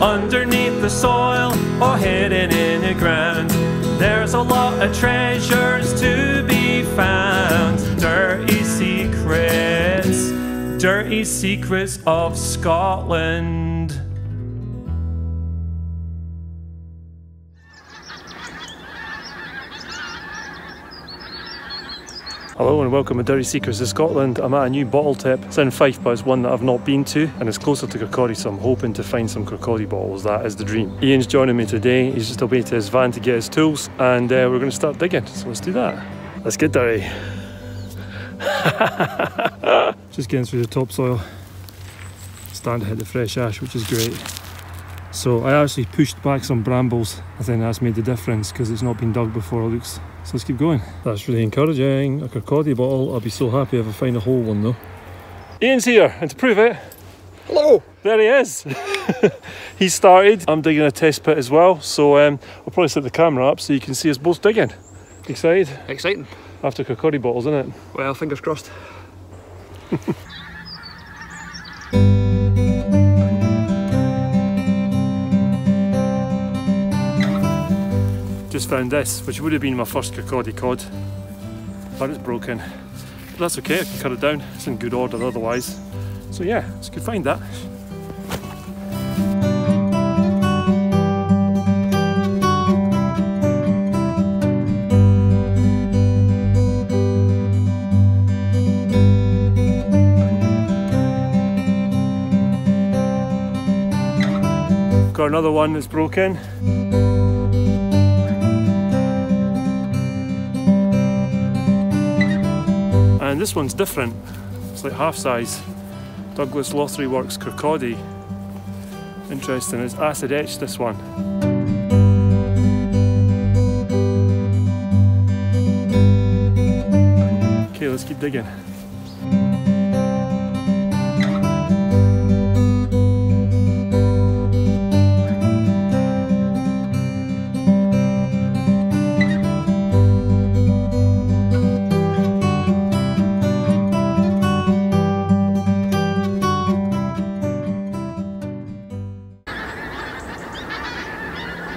underneath the soil or hidden in the ground. There's a lot of treasures to be found. Dirty secrets of Scotland. Hello and welcome to Dirty Secrets of Scotland. I'm at a new bottle tip. It's in Fife, but it's one that I've not been to, and it's closer to Kirkcaldy, so I'm hoping to find some Kirkcaldy bottles. That is the dream. Ian's joining me today. He's just away to his van to get his tools, and we're going to start digging. So let's do that. Let's get dirty. Just getting through the topsoil. Starting to hit the fresh ash, which is great. So I actually pushed back some brambles. I think that's made the difference because it's not been dug before, it looks. So let's keep going. That's really encouraging. A Kirkcaldy bottle. I'll be so happy if I find a whole one though. Ian's here, and to prove it, hello! There he is! He started. I'm digging a test pit as well, so I'll probably set the camera up so you can see us both digging. Excited? Exciting. After Kirkcaldy bottles, isn't it? Well, fingers crossed. Just found this, which would have been my first Kirkcaldy cod, but it's broken. But that's okay, I can cut it down. It's in good order otherwise. So yeah, it's good find that. Got another one that's broken. And this one's different. It's like half size. Douglas Lothary Works Kirkcaldy. Interesting, it's acid etched, this one. Okay, let's keep digging.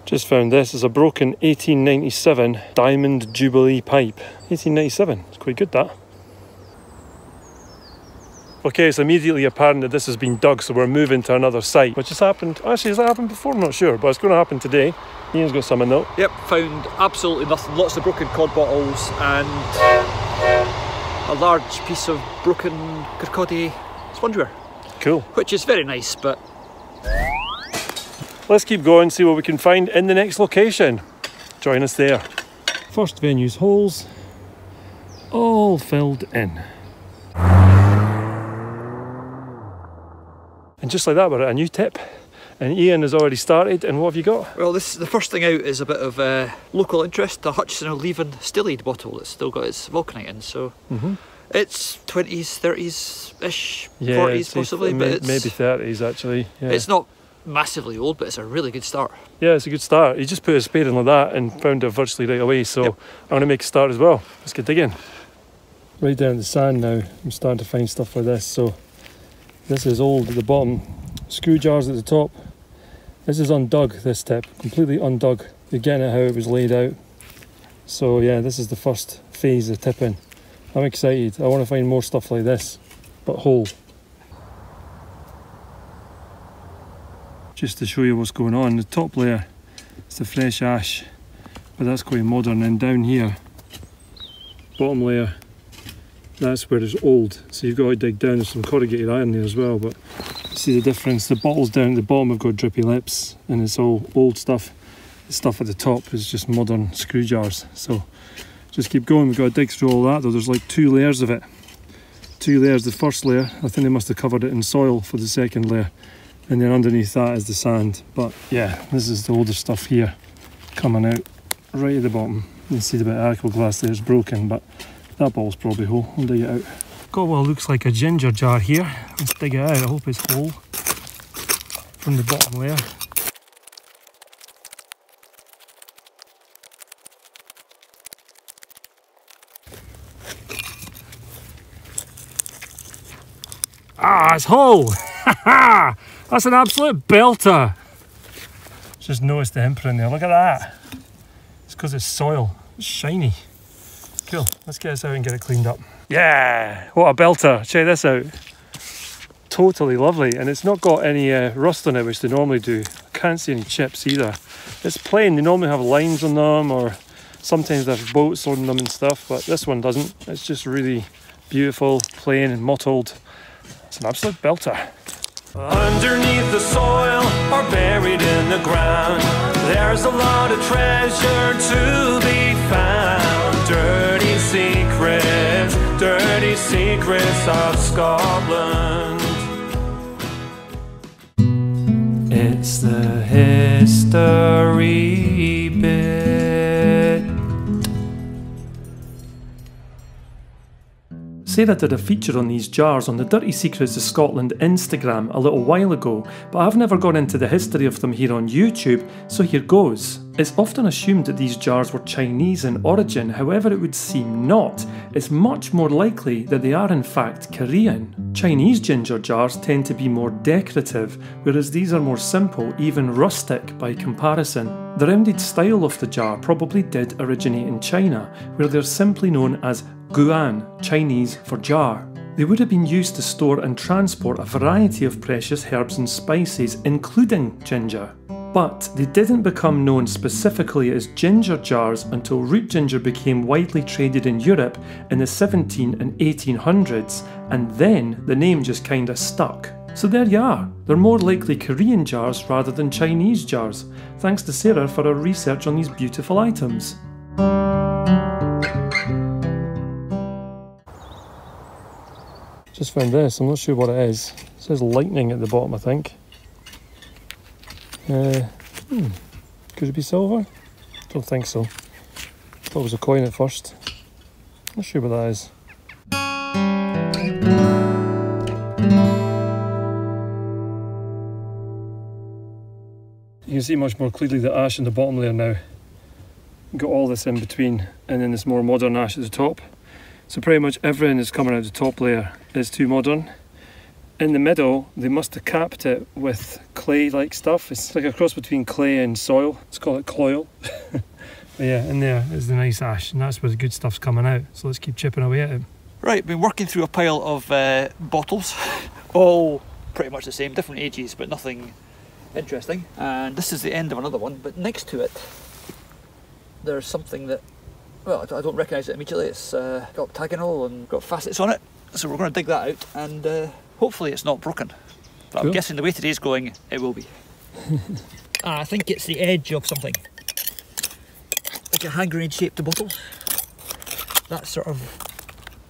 Just found this is a broken 1897 Diamond Jubilee pipe. 1897, it's quite good that. Okay, it's immediately apparent that this has been dug, so we're moving to another site. Which has happened, actually has that happened before? I'm not sure, but it's going to happen today. Ian's got some in though. Yep, found absolutely nothing. Lots of broken cod bottles and a large piece of broken Kirkcaldy spongeware. Cool. Which is very nice, but let's keep going, see what we can find in the next location. Join us there. First venue's holes, all filled in. And just like that, we're at a new tip. And Ian has already started, and what have you got? Well, the first thing out is a bit of local interest. The Hutchison O'Leaven Stillade bottle that's still got its vulcanite in, so it's 20s, 30s-ish, yeah, 40s possibly, but it's maybe 30s actually. Yeah. It's not massively old, but it's a really good start. Yeah, it's a good start. He just put his spade in like that and found it virtually right away, so yep. I'm going to make a start as well. Let's get digging. Right down the sand now, I'm starting to find stuff like this. So this is old at the bottom, screw jars at the top. This is undug, this tip, completely undug. You're getting it how it was laid out. So yeah, this is the first phase of tipping. I'm excited. I want to find more stuff like this, but whole. Just to show you what's going on, the top layer is the fresh ash, but that's quite modern, and down here, bottom layer, that's where it's old, so you've got to dig down. There's some corrugated iron there as well, but see the difference. The bottles down at the bottom have got drippy lips and it's all old stuff. The stuff at the top is just modern screw jars. So just keep going. We've got to dig through all that though. There's like 2 layers of it. 2 layers. The first layer, I think they must have covered it in soil for the second layer. And then underneath that is the sand. But yeah, this is the older stuff here coming out right at the bottom. You can see the bit of alkyl glass there is broken, but that bottle's probably whole. I'll dig it out. Got what looks like a ginger jar here. Let's dig it out. I hope it's whole from the bottom layer. Ah, it's whole! That's an absolute belter! Just noticed the imprint there. Look at that. It's because it's soil. It's shiny. Cool. Let's get this out and get it cleaned up. Yeah, what a belter. Check this out. Totally lovely. And it's not got any rust on it, which they normally do. I can't see any chips either. It's plain. They normally have lines on them, or sometimes there's boats on them and stuff, but this one doesn't. It's just really beautiful, plain and mottled. It's an absolute belter. Underneath the soil or buried in the ground, there's a lot of treasure to be found. Dirty secrets of Scotland. It's the history bit. Sarah did a feature on these jars on the Dirty Secrets of Scotland Instagram a little while ago, but I've never gone into the history of them here on YouTube, so here goes. It's often assumed that these jars were Chinese in origin, however it would seem not. It's much more likely that they are in fact Korean. Chinese ginger jars tend to be more decorative, whereas these are more simple, even rustic by comparison. The rounded style of the jar probably did originate in China, where they're simply known as guan, Chinese for jar. They would have been used to store and transport a variety of precious herbs and spices, including ginger. But they didn't become known specifically as ginger jars until root ginger became widely traded in Europe in the 17 and 1800s, and then the name just kinda stuck. So there you are, they're more likely Korean jars rather than Chinese jars. Thanks to Sarah for her research on these beautiful items. Just found this, I'm not sure what it is. It says lightning at the bottom, I think. Could it be silver? Don't think so. Thought it was a coin at first. Not sure what that is. You can see much more clearly the ash in the bottom layer now. You've got all this in between, and then this more modern ash at the top. So pretty much everything that's coming out of the top layer is too modern. In the middle, they must have capped it with clay-like stuff. It's like a cross between clay and soil. Let's call it cloil. But yeah, in there is the nice ash, and that's where the good stuff's coming out. So let's keep chipping away at it. Right, been working through a pile of bottles, all pretty much the same, different ages, but nothing interesting. And this is the end of another one, but next to it, there's something that, well, I don't recognise it immediately. It's got tagonal and got facets on it. So we're going to dig that out, and hopefully it's not broken. But cool. I'm guessing the way today's going, it will be. I think it's the edge of something. Like a hand grenade shaped bottle. That sort of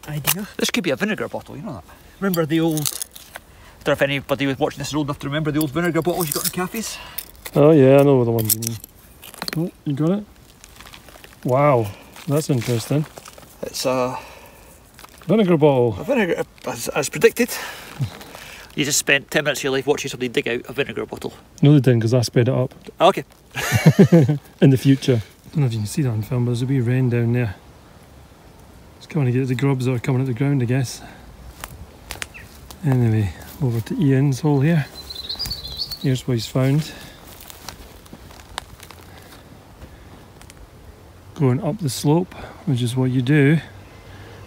idea. This could be a vinegar bottle, you know that? Remember the old... I don't know if anybody was watching this is old enough to remember the old vinegar bottles you got in cafes? Oh yeah, I know the ones you mean. Oh, you got it? Wow, that's interesting. It's a... vinegar bottle. A vinegar, as predicted. You just spent 10 minutes of your life watching somebody dig out a vinegar bottle. No, they didn't, because I sped it up. Oh, okay. In the future. I don't know if you can see that on film, but there's a wee rain down there. It's coming to get the grubs that are coming out the ground, I guess. Anyway, over to Iain's hole here. Here's what he's found. Going up the slope, which is what you do.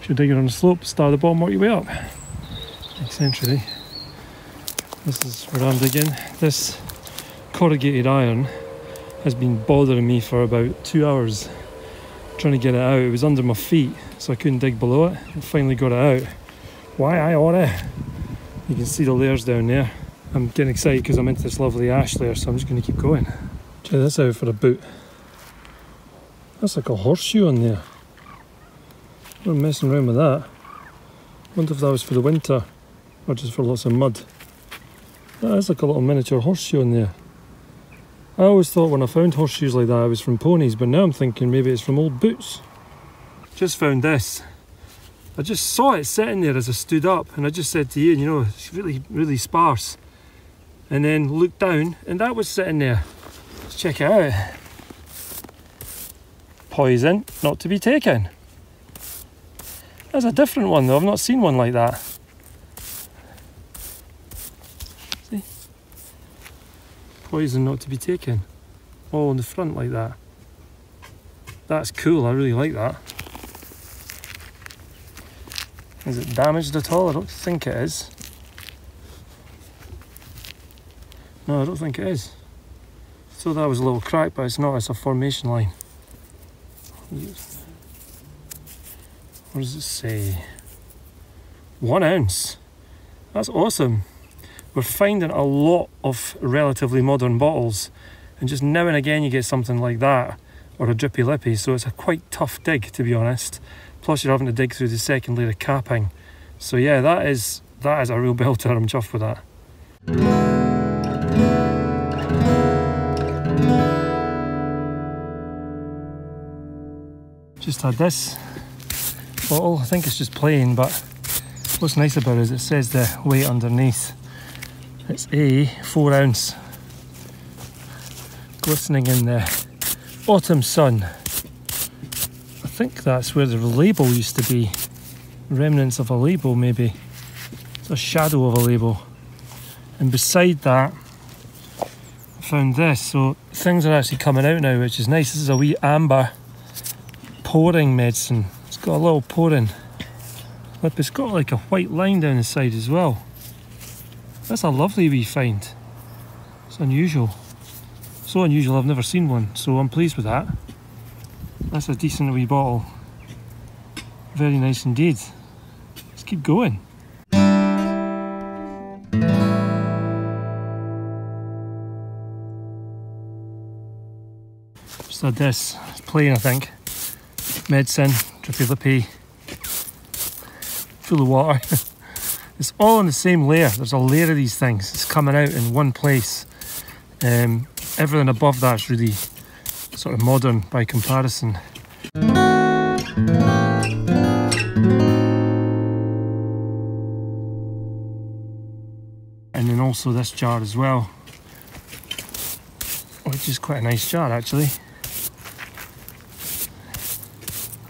If you're digging on the slope, start at the bottom, work your way up. Makes sense, really. This is where I'm digging. This corrugated iron has been bothering me for about 2 hours. Trying to get it out. It was under my feet, so I couldn't dig below it. I finally got it out. Why I oughta. You can see the layers down there. I'm getting excited because I'm into this lovely ash layer, so I'm just going to keep going. Check this out for a boot. That's like a horseshoe on there. I'm messing around with that. Wonder if that was for the winter or just for lots of mud. That's like a little miniature horseshoe in there. I always thought when I found horseshoes like that it was from ponies, but now I'm thinking maybe it's from old boots. Just found this. I just saw it sitting there as I stood up, and I just said to Iain, you know, it's really, really sparse. And then looked down and that was sitting there. Let's check it out. Poison not to be taken. That's a different one though, I've not seen one like that. See? Poison not to be taken. all in the front like that. That's cool, I really like that. Is it damaged at all? I don't think it is. No, I don't think it is. So that was a little crack, but it's not, it's a formation line. What does it say? 1 ounce. That's awesome. We're finding a lot of relatively modern bottles, and just now and again you get something like that, or a drippy lippy, so it's a quite tough dig, to be honest. Plus you're having to dig through the second layer of capping. So yeah, that is a real belter. I'm chuffed with that. Just had this bottle. I think it's just plain, but what's nice about it is it says the weight underneath. It's a 4 ounce, glistening in the autumn sun. I think that's where the label used to be. Remnants of a label, maybe. It's a shadow of a label. And beside that, I found this. So things are actually coming out now, which is nice. This is a wee amber pouring medicine. It's got a little pouring lip. It's got like a white line down the side as well. That's a lovely wee find. It's unusual. So unusual, I've never seen one, so I'm pleased with that. That's a decent wee bottle. Very nice indeed. Let's keep going. Just had this, it's plain I think. Medicine, drippy lippy, full of water. It's all in the same layer. There's a layer of these things. It's coming out in one place. Everything above that's really sort of modern by comparison. And then also this jar as well, which is quite a nice jar actually.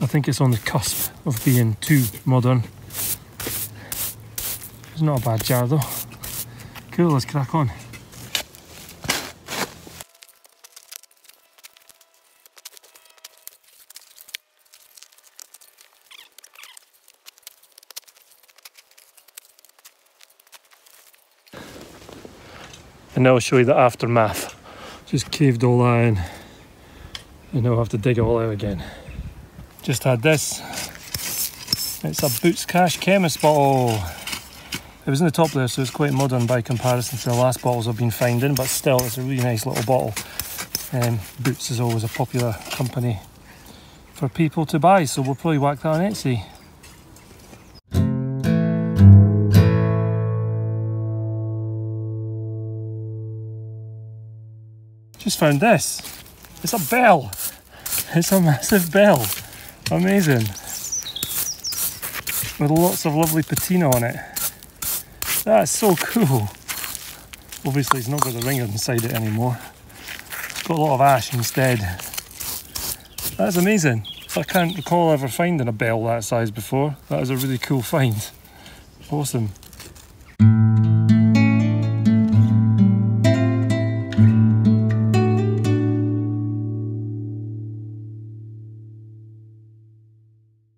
I think it's on the cusp of being too modern. It's not a bad jar though. Cool, let's crack on. And now I'll show you the aftermath. Just caved all that in, and now I'll have to dig it all out again. Just had this. It's a Boots Cash Chemist bottle. It was in the top there, so it's quite modern by comparison to the last bottles I've been finding, but still it's a really nice little bottle. Boots is always a popular company for people to buy, so we'll probably whack that on Etsy. Just found this. It's a bell. It's a massive bell. Amazing. With lots of lovely patina on it. That's so cool. Obviously it's not got the ringer inside it anymore. It's got a lot of ash instead. That's amazing. I can't recall ever finding a bell that size before. That is a really cool find. Awesome.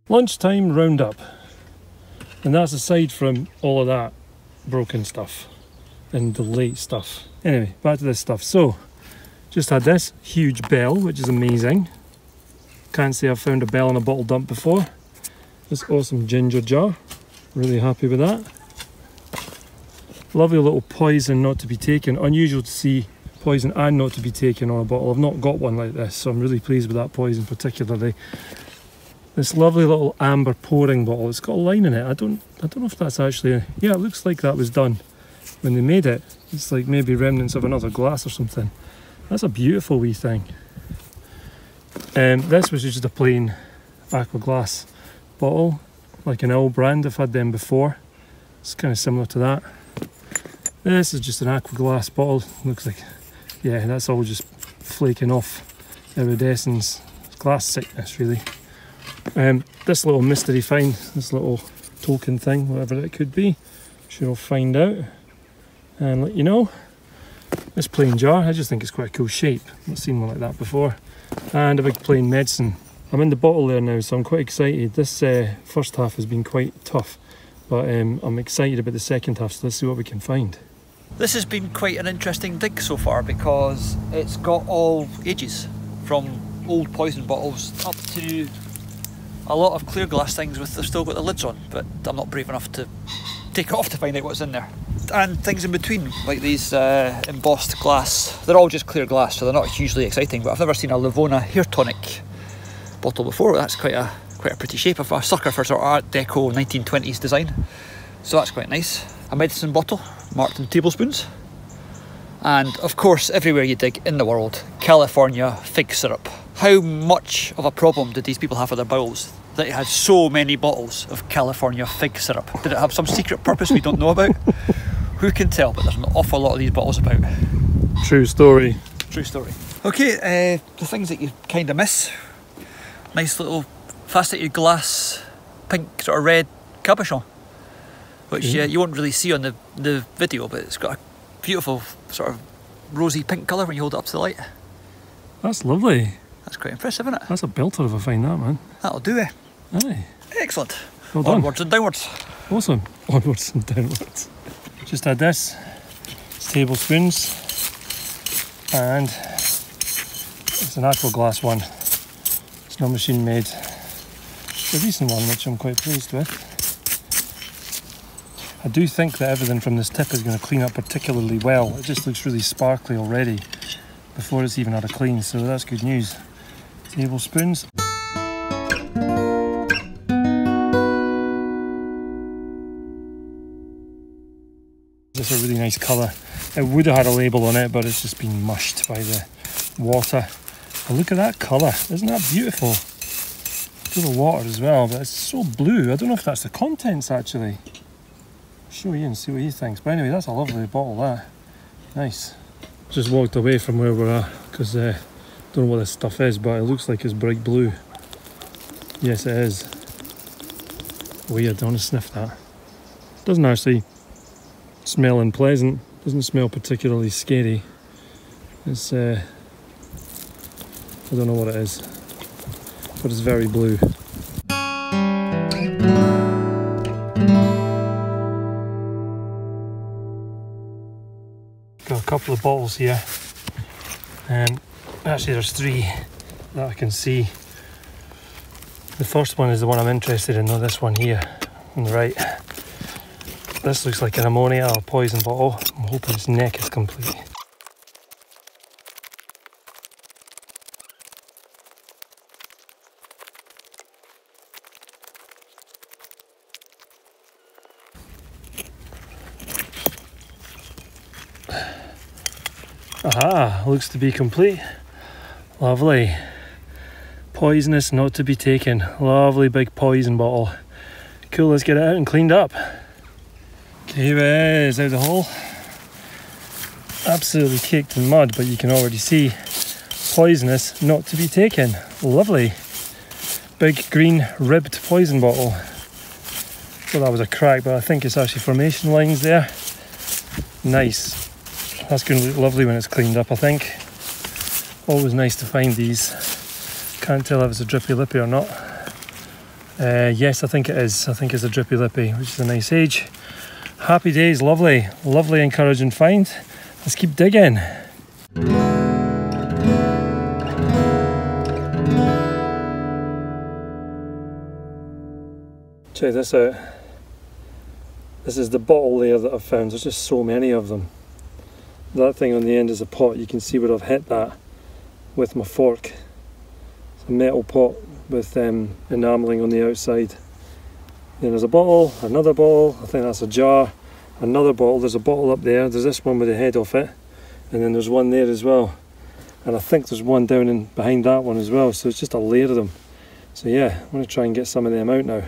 Lunchtime roundup, and that's aside from all of that broken stuff and the late stuff. Anyway, back to this stuff. So, just had this huge bell, which is amazing. Can't say I've found a bell in a bottle dump before. This awesome ginger jar, really happy with that. Lovely little poison not to be taken. Unusual to see poison and not to be taken on a bottle. I've not got one like this, so I'm really pleased with that poison particularly. This lovely little amber pouring bottle. It's got a line in it. I don't know if that's actually yeah, it looks like that was done when they made it. It's like maybe remnants of another glass or something. That's a beautiful wee thing. This was just a plain aqua glass bottle, like an old brand. I've had them before. It's kind of similar to that. This is just an aqua glass bottle. Looks like, yeah, that's all just flaking off iridescence. Glass sickness really. This little mystery find, this little token thing, whatever it could be, sure I'll find out and let you know. this plain jar. I just think it's quite a cool shape. I've not seen one like that before. And a big plain medicine. I'm in the bottle there now, so I'm quite excited. This first half has been quite tough, but I'm excited about the second half, so let's see what we can find. This has been quite an interesting dig so far because it's got all ages, from old poison bottles up to a lot of clear glass things they've still got the lids on, but I'm not brave enough to take it off to find out what's in there. And things in between, like these embossed glass. They're all just clear glass, so they're not hugely exciting, but I've never seen a Livona hair tonic bottle before. That's quite a pretty shape. I'm a sucker for sort of Art Deco 1920s design, so that's quite nice. A medicine bottle marked in tablespoons, and of course everywhere you dig in the world, California fig syrup. How much of a problem did these people have with their bowels that it had so many bottles of California fig syrup? Did it have some secret purpose we don't know about? Who can tell, but there's an awful lot of these bottles about. True story. True story. Okay, the things that you kind of miss. Nice little faceted glass, pink sort of red cabochon, which you won't really see on the video, but it's got a beautiful sort of rosy pink colour when you hold it up to the light. That's lovely. That's quite impressive, isn't it? That's a belter if I find that, man. That'll do, eh? Aye. Excellent. Well done. Onwards and downwards. Awesome. Onwards and downwards. Just add this. It's tablespoons. And it's an actual glass one. It's not machine made. It's a decent one, which I'm quite pleased with. I do think that everything from this tip is going to clean up particularly well. It just looks really sparkly already before it's even had a clean, so that's good news. Tablespoons. This is a really nice colour. It would have had a label on it, but it's just been mushed by the water. And look at that colour, isn't that beautiful? Full of water as well, but it's so blue. I don't know if that's the contents actually. I'll show you and see what he thinks. But anyway, that's a lovely bottle, that. Nice. Just walked away from where we're at because I don't know what this stuff is, but it looks like it's bright blue. Yes, it is. Weird, I don't want to sniff that. Doesn't actually smell unpleasant. Doesn't smell particularly scary. It's I don't know what it is, but it's very blue. Got a couple of bottles here, and actually there's three that I can see. The first one is the one I'm interested in, though, this one here on the right. This looks like an ammonia or poison bottle. I'm hoping its neck is complete. Aha, looks to be complete. Lovely. Poisonous, not to be taken. Lovely big poison bottle. Cool, let's get it out and cleaned up. Okay, here it is, out the hole. Absolutely caked in mud, but you can already see poisonous, not to be taken. Lovely. Big green ribbed poison bottle. Well, that was a crack, but I think it's actually formation lines there. Nice. That's going to look lovely when it's cleaned up, I think. Always nice to find these. Can't tell if it's a drippy lippy or not. Yes, I think it is. I think it's a drippy lippy, which is a nice age. Happy days, lovely. Lovely, encouraging find. Let's keep digging. Check this out. This is the bottle layer that I've found. There's just so many of them. That thing on the end is a pot. You can see where I've hit that with my fork. It's a metal pot with enamelling on the outside. Then there's a bottle, another bottle, I think that's a jar, another bottle, there's a bottle up there, there's this one with the head off it, and then there's one there as well. And I think there's one down in behind that one as well, so it's just a layer of them. So yeah, I'm going to try and get some of them out now.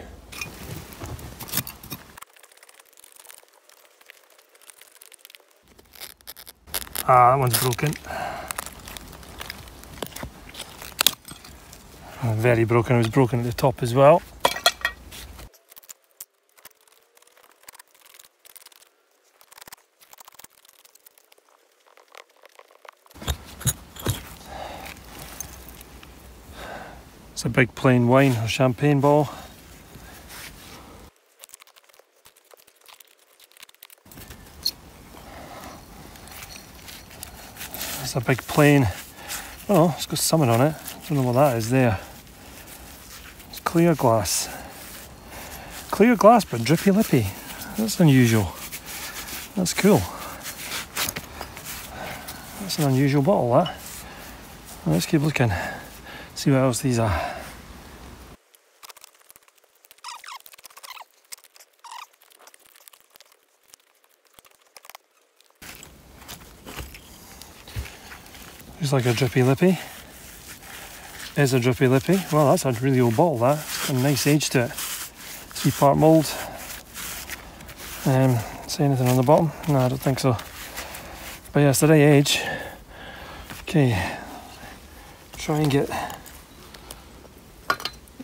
Ah, that one's broken. Very broken, it was broken at the top as well. It's a big plain wine or champagne bottle. It's a big plain, oh, it's got something on it. I don't know what that is there. It's clear glass. Clear glass but drippy lippy. That's unusual. That's cool. That's an unusual bottle, that. Let's keep looking. See what else these are. Looks like a drippy lippy. Is a drippy lippy. Well, that's a really old bottle, that. It's got a nice age to it. 3-part mould. Say anything on the bottom? No, I don't think so. But yeah, it's the right age. Okay. Try and get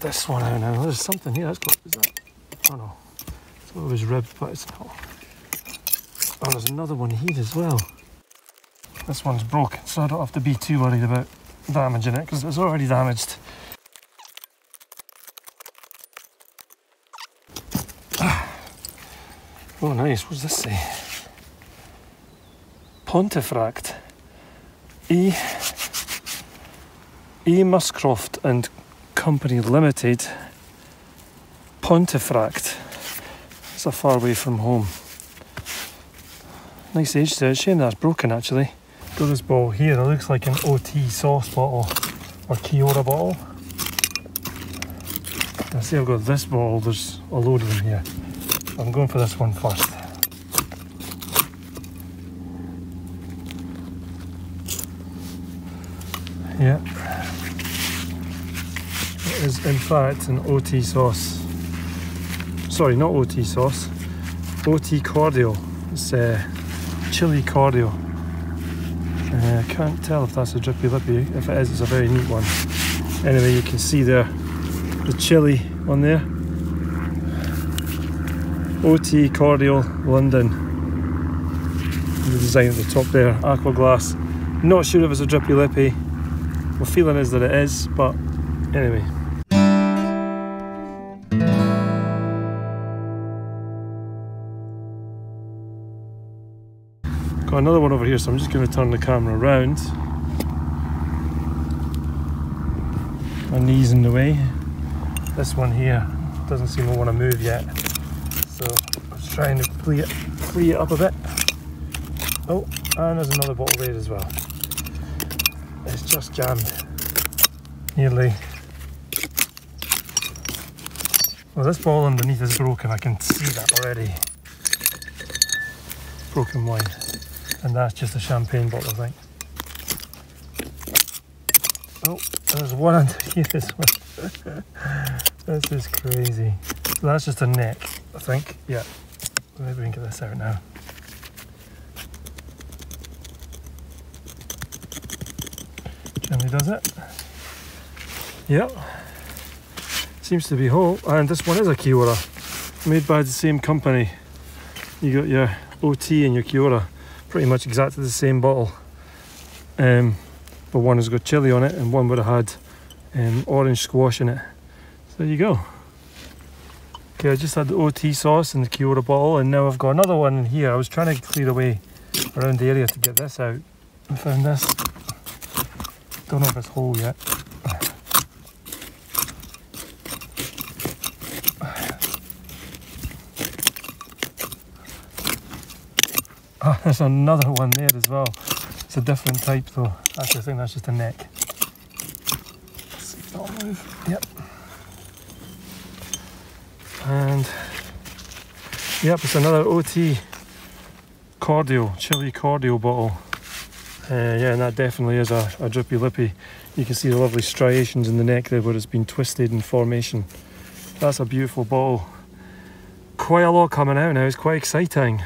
this one out now. There's something here. That's got, is that? Oh no. I thought it was ribbed, but it's not. Oh, there's another one here as well. This one's broken, so I don't have to be too worried about damaging it because it's already damaged. Oh, nice. What does this say? Pontefract. E. Muscroft and Company Limited. Pontefract. It's a far away from home. Nice age to it. Shame that's broken actually. Got this bottle here. It looks like an OT sauce bottle or Kiora bottle. I see I've got this bottle. There's a load of them here. I'm going for this one first. Yeah. It is in fact an OT sauce. Sorry, not OT sauce. OT cordial. It's chili cordial. I can't tell if that's a drippy lippy. If it is, it's a very neat one. Anyway, you can see there the chili on there. OT Cordial London. The design at the top there, aqua glass. Not sure if it's a drippy lippy. My feeling is that it is, but anyway. Got another one over here, so I'm just going to turn the camera around. My knee's in the way. This one here doesn't seem to want to move yet, so I'm just trying to free it up a bit. Oh, and there's another bottle there as well. It's just jammed. Nearly. Well, this bottle underneath is broken, I can see that already. Broken wine. And that's just a champagne bottle, I think. Oh, there's one underneath this one. This is crazy. So that's just a neck, I think. Yeah. Maybe we can get this out now. Gently does it. Yep. Seems to be whole. And this one is a Kiora. Made by the same company. You got your OT and your Kiora. Pretty much exactly the same bottle. But one has got chili on it and one would have had orange squash in it. So there you go. Okay, I just had the OT sauce in the Kiora bottle and now I've got another one in here. I was trying to clear away around the area to get this out. I found this. Don't know if it's whole yet. Oh, there's another one there as well. It's a different type though. Actually, I think that's just a neck. Let's see if that'll move. Yep. And yep, it's another OT cordial, chili cordial bottle. Yeah, and that definitely is a drippy lippy. You can see the lovely striations in the neck there where it's been twisted in formation. That's a beautiful bottle. Quite a lot coming out now, it's quite exciting.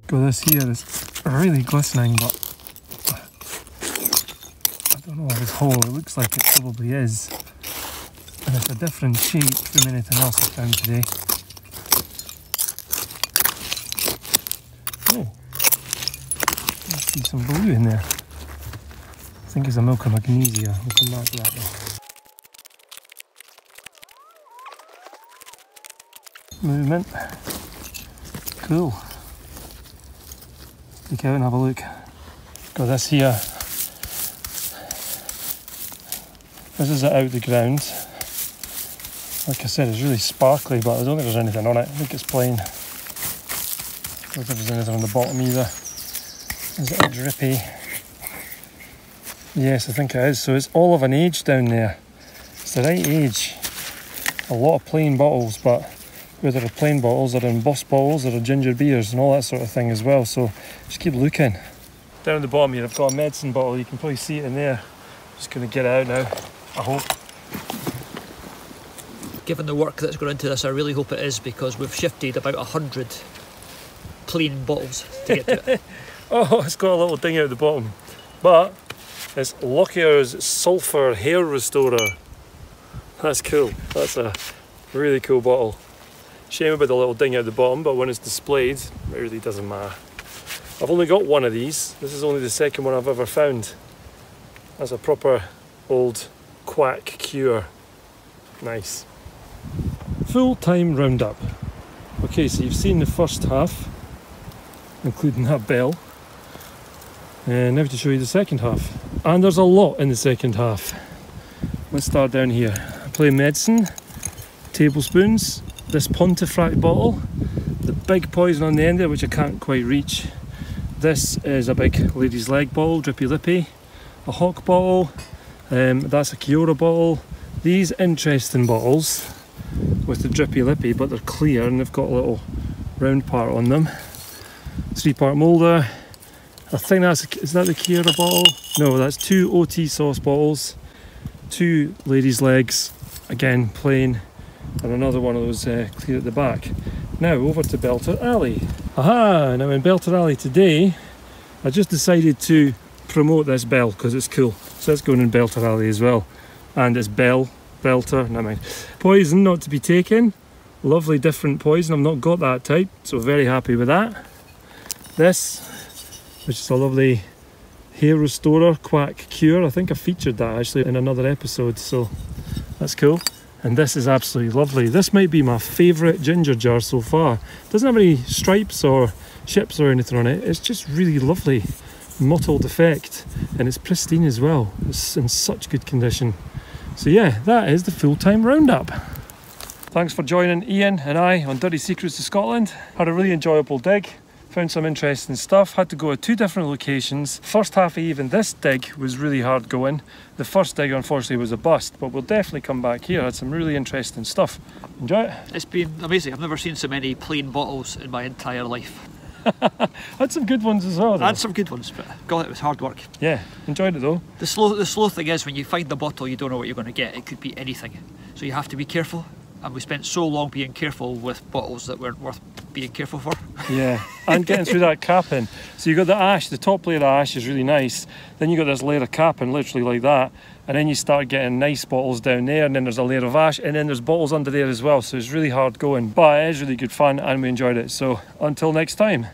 Got this here, it's really glistening, but I don't know if it's whole. It looks like it probably is. And it's a different shape from anything else I found today. Oh, see some blue in there. I think it's a milk of magnesia. We'll come back to that though. Movement. Cool. Take out and have a look. Got this here. This is it out the ground. Like I said, it's really sparkly, but I don't think there's anything on it. I think it's plain. I don't think there's anything on the bottom either. Is it a drippy? Yes, I think it is. So it's all of an age down there. It's the right age. A lot of plain bottles, but whether they're plain bottles or embossed bottles or ginger beers and all that sort of thing as well. So just keep looking. Down at the bottom here, I've got a medicine bottle. You can probably see it in there. Just going to get it out now, I hope. Given the work that's gone into this, I really hope it is, because we've shifted about 100 plain bottles to get to it. Oh, it's got a little ding out the bottom. But it's Lockyer's Sulphur Hair Restorer. That's cool. That's a really cool bottle. Shame about the little ding out the bottom, but when it's displayed, it really doesn't matter. I've only got one of these. This is only the second one I've ever found. That's a proper old Quack Cure. Nice. Full-time roundup. Okay, so you've seen the first half, including that bell. And now to show you the second half. And there's a lot in the second half. Let's start down here. I play medicine, tablespoons, this Pontefract bottle, the big poison on the end there, which I can't quite reach. This is a big lady's leg bottle, drippy lippy, a Hawk bottle, that's a Kiora bottle. These interesting bottles with the drippy lippy, but they're clear and they've got a little round part on them. 3-part moulder. I think is that the Kiora bottle? No, that's 2 OT sauce bottles, 2 ladies' legs, again plain, and another one of those clear at the back. Now over to Belter Alley. Aha! Now in Belter Alley today, I just decided to promote this bell because it's cool. So that's going in Belter Alley as well. And it's Belter, never mind. Poison not to be taken. Lovely different poison. I've not got that type, so very happy with that. This, which is a lovely hair restorer, Quack Cure. I think I featured that actually in another episode, so that's cool. And this is absolutely lovely. This might be my favourite ginger jar so far. It doesn't have any stripes or chips or anything on it. It's just really lovely, mottled effect, and it's pristine as well. It's in such good condition. So yeah, that is the full-time roundup. Thanks for joining Ian and I on Dirty Secrets of Scotland. Had a really enjoyable dig. Found some interesting stuff. Had to go to 2 different locations. First half of even this dig was really hard going. The first dig unfortunately was a bust, but we'll definitely come back here. Had some really interesting stuff. Enjoy it. It's been amazing. I've never seen so many plain bottles in my entire life. Had some good ones as well though. Had some good ones, but God, it was hard work. Yeah, enjoyed it though. The slow thing is when you find the bottle, you don't know what you're going to get. It could be anything. So you have to be careful. And we spent so long being careful with bottles that weren't worth being careful for. Yeah, and getting through that capping. So you got the ash, the top layer of ash is really nice. Then you got this layer of capping, literally like that. And then you start getting nice bottles down there, and then there's a layer of ash, and then there's bottles under there as well. So it's really hard going, but it is really good fun, and we enjoyed it. So until next time.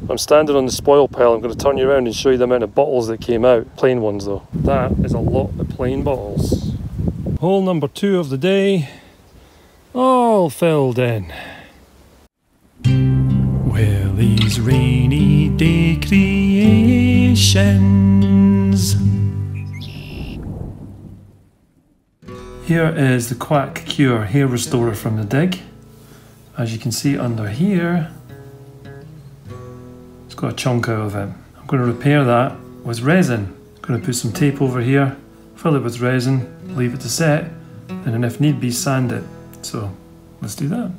I'm standing on the spoil pile. I'm going to turn you around and show you the amount of bottles that came out. Plain ones though. That is a lot of plain bottles. Hole number 2 of the day, all filled in. Willie's rainy day creations. Here is the Quack Cure hair restorer from the dig. As you can see under here, it's got a chunk out of it. I'm going to repair that with resin. I'm going to put some tape over here, fill it with resin, leave it to set, and then if need be sand it. So let's do that.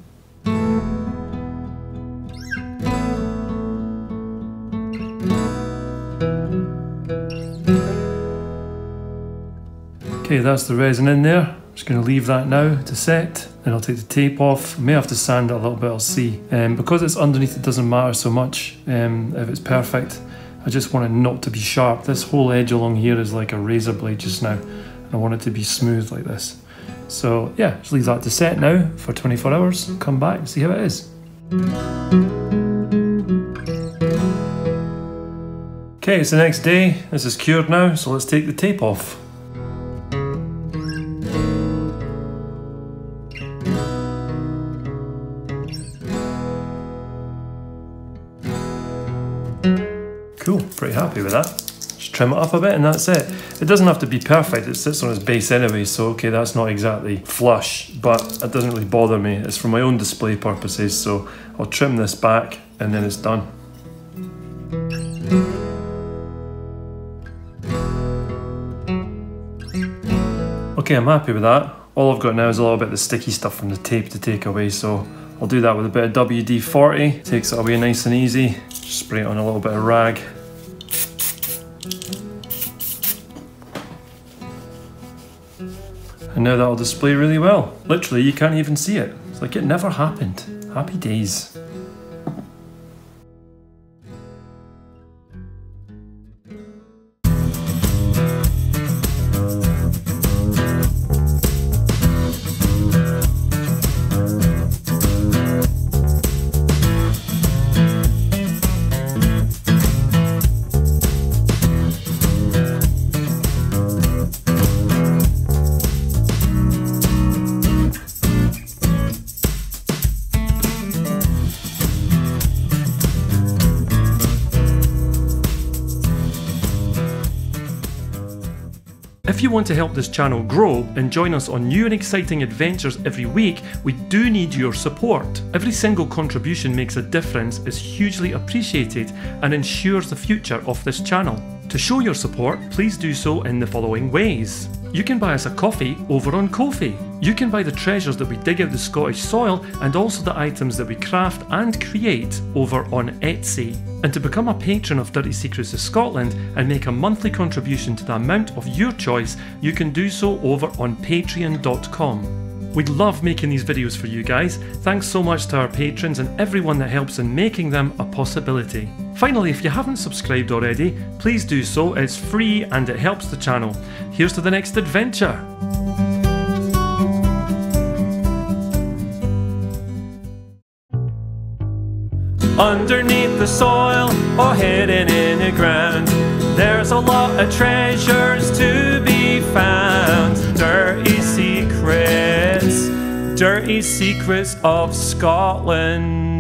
Okay, that's the resin in there. I'm just going to leave that now to set. Then I'll take the tape off. I may have to sand it a little bit, I'll see. Because it's underneath, it doesn't matter so much if it's perfect. I just want it not to be sharp. This whole edge along here is like a razor blade just now. I want it to be smooth like this. So yeah, just leave that to set now for 24 hours. Come back and see how it is. Okay, it's the next day. This is cured now, so let's take the tape off. Cool, pretty happy with that. Just trim it up a bit and that's it. It doesn't have to be perfect, it sits on its base anyway, so okay, that's not exactly flush, but it doesn't really bother me. It's for my own display purposes, so I'll trim this back and then it's done. Okay, I'm happy with that. All I've got now is a little bit of the sticky stuff from the tape to take away, so I'll do that with a bit of WD-40. Takes it away nice and easy. Just spray it on a little bit of rag. And now that'll display really well. Literally, you can't even see it. It's like it never happened. Happy days. If you want to help this channel grow and join us on new and exciting adventures every week, we do need your support. Every single contribution makes a difference, is hugely appreciated and ensures the future of this channel. To show your support, please do so in the following ways. You can buy us a coffee over on Ko-fi. You can buy the treasures that we dig out the Scottish soil and also the items that we craft and create over on Etsy. And to become a patron of Dirty Secrets of Scotland and make a monthly contribution to the amount of your choice, you can do so over on patreon.com. We love making these videos for you guys. Thanks so much to our patrons and everyone that helps in making them a possibility. Finally, if you haven't subscribed already, please do so. It's free and it helps the channel. Here's to the next adventure. Underneath the soil or hidden in the ground, there's a lot of treasures to be found. Dirty secrets of Scotland.